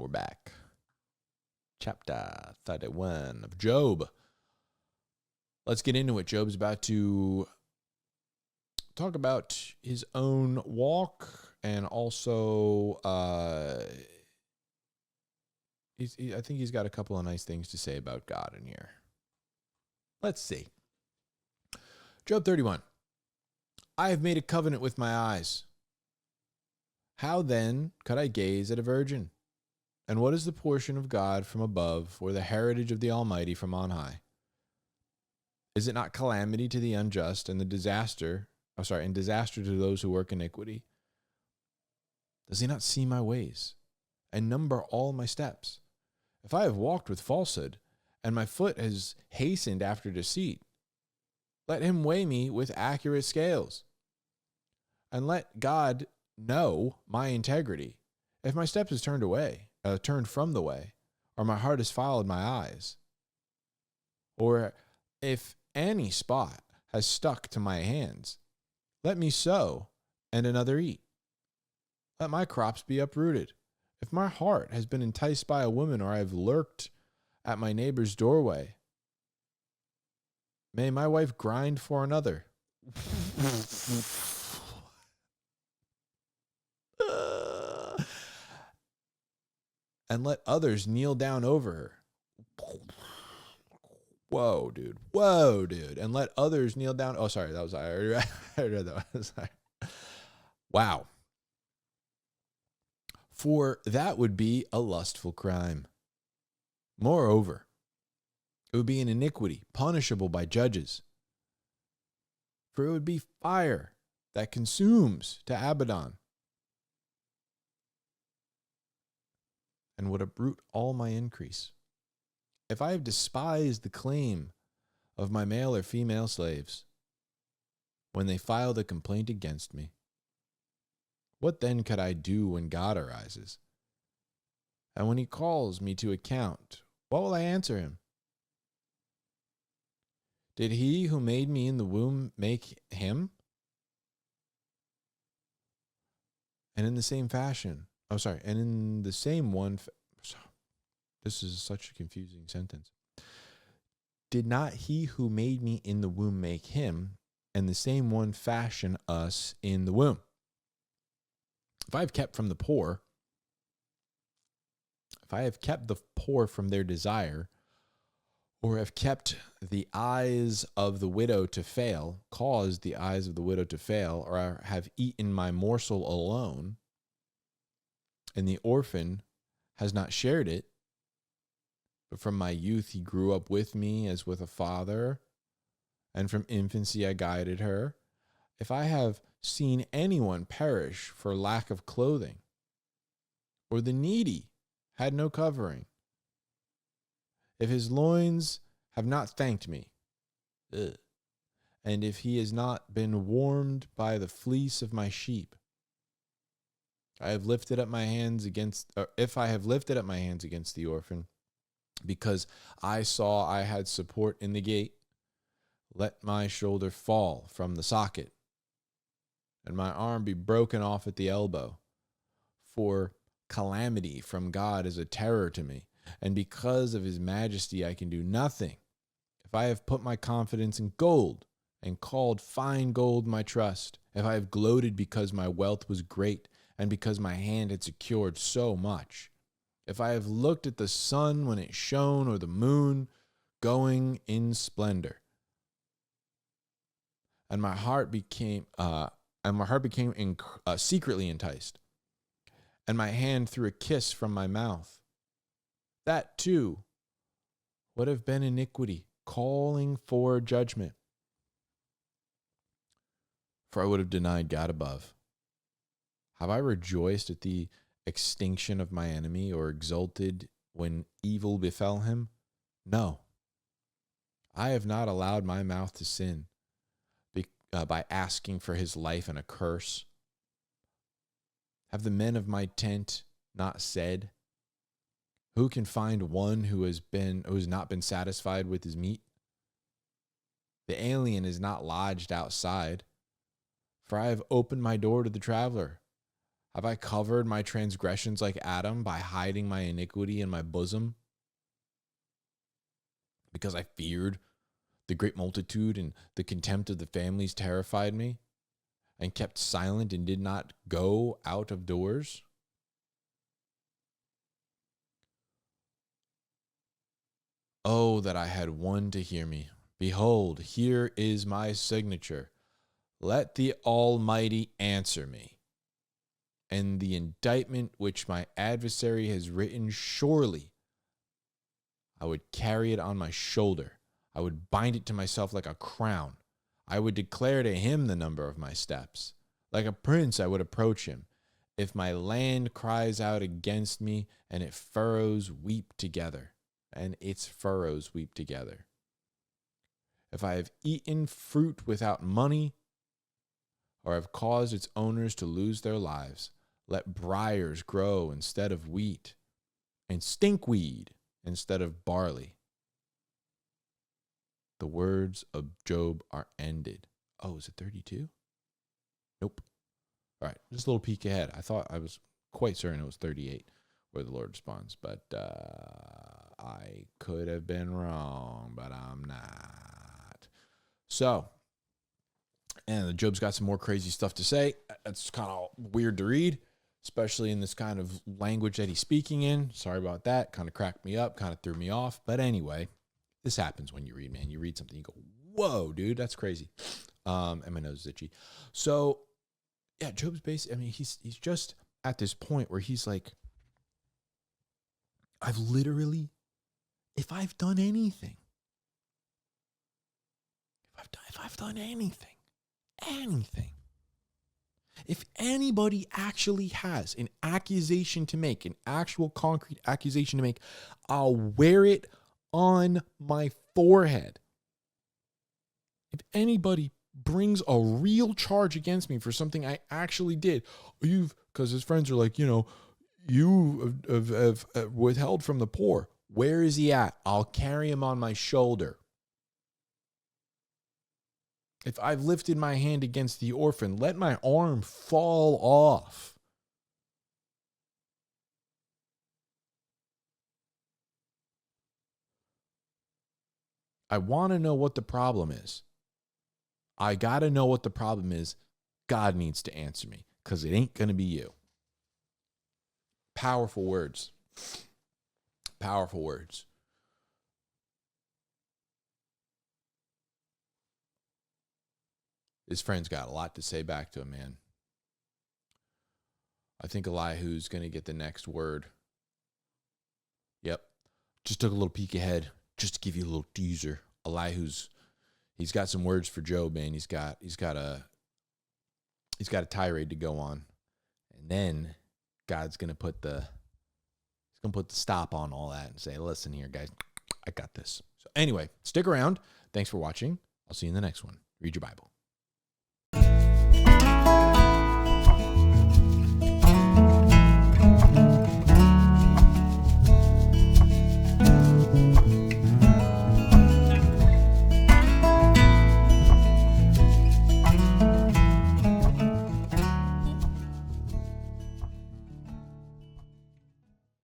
we're back. Chapter 31 of Job. Let's get into it. Job's about to talk about his own walk and also I think he's got a couple of nice things to say about God in here. Let's see. Job 31. I have made a covenant with my eyes. How then could I gaze at a virgin? And what is the portion of God from above, or the heritage of the Almighty from on high? Is it not calamity to the unjust and disaster to those who work iniquity? Does he not see my ways and number all my steps? If I have walked with falsehood, and my foot has hastened after deceit, let him weigh me with accurate scales, and let God know my integrity. If my steps is turned from the way, or my heart has followed my eyes, or if any spot has stuck to my hands, let me sow and another eat. Let my crops be uprooted. If my heart has been enticed by a woman, or I have lurked at my neighbor's doorway, may my wife grind for another. And let others kneel down over her. Whoa, dude. And let others kneel down. Oh, sorry. I already read that one. Sorry. Wow. For that would be a lustful crime. Moreover, it would be an iniquity punishable by judges. For it would be fire that consumes to Abaddon, and would uproot all my increase. If I have despised the claim of my male or female slaves, when they filed a complaint against me, what then could I do when God arises? And when he calls me to account, what will I answer him? Did he who made me in the womb make him? And in the same fashion, and in the same one, this is such a confusing sentence. Did not he who made me in the womb make him, and the same one fashion us in the womb? If I have kept the poor from their desire, or have kept the eyes of the widow to fail, caused the eyes of the widow to fail, or have eaten my morsel alone, and the orphan has not shared it, but from my youth he grew up with me as with a father, and from infancy I guided her. If I have seen anyone perish for lack of clothing, or the needy had no covering, if his loins have not thanked me, and if he has not been warmed by the fleece of my sheep, if I have lifted up my hands against the orphan, because I saw I had support in the gate, let my shoulder fall from the socket, and my arm be broken off at the elbow. For calamity from God is a terror to me, and because of his majesty I can do nothing. If I have put my confidence in gold, and called fine gold my trust, if I have gloated because my wealth was great, and because my hand had secured so much, if I have looked at the sun when it shone, or the moon going in splendor, and my heart became secretly enticed, and my hand threw a kiss from my mouth, that too would have been iniquity, calling for judgment. For I would have denied God above. Have I rejoiced at the extinction of my enemy, or exulted when evil befell him? No. I have not allowed my mouth to sin by asking for his life and a curse. Have the men of my tent not said, who can find one who has not been satisfied with his meat? The alien is not lodged outside, for I have opened my door to the traveler. Have I covered my transgressions like Adam by hiding my iniquity in my bosom? Because I feared the great multitude and the contempt of the families terrified me, and kept silent and did not go out of doors? Oh, that I had one to hear me. Behold, here is my signature. Let the Almighty answer me. And the indictment which my adversary has written, surely I would carry it on my shoulder. I would bind it to myself like a crown. I would declare to him the number of my steps. Like a prince, I would approach him. If my land cries out against me, and its furrows weep together, If I have eaten fruit without money, or have caused its owners to lose their lives, let briars grow instead of wheat, and stinkweed instead of barley. The words of Job are ended. Oh, is it 32? Nope. All right, just a little peek ahead. I thought I was quite certain it was 38 where the Lord responds, but I could have been wrong, but I'm not. So, and Job's got some more crazy stuff to say. That's kind of weird to read, especially in this kind of language that he's speaking in. Sorry about that. Kind of cracked me up, kind of threw me off. But anyway, this happens when you read, man. You read something, you go, whoa, dude, that's crazy. And my nose is itchy. So, yeah, Job's basically, I mean, he's just at this point where he's like, I've literally, if I've done anything, anything, if anybody actually has an accusation to make, an actual concrete accusation to make, I'll wear it on my forehead. If anybody brings a real charge against me for something I actually did, because his friends are like, you have withheld from the poor. Where is he at? I'll carry him on my shoulder. If I've lifted my hand against the orphan, let my arm fall off. I want to know what the problem is. I got to know what the problem is. God needs to answer me, because it ain't going to be you. Powerful words. Powerful words. His friend's got a lot to say back to him, man. I think Elihu's going to get the next word. Yep. Just took a little peek ahead, just to give you a little teaser. He's got some words for Job, man. He's got a tirade to go on. And then God's going to put the stop on all that and say, listen here, guys, I got this. So anyway, stick around. Thanks for watching. I'll see you in the next one. Read your Bible.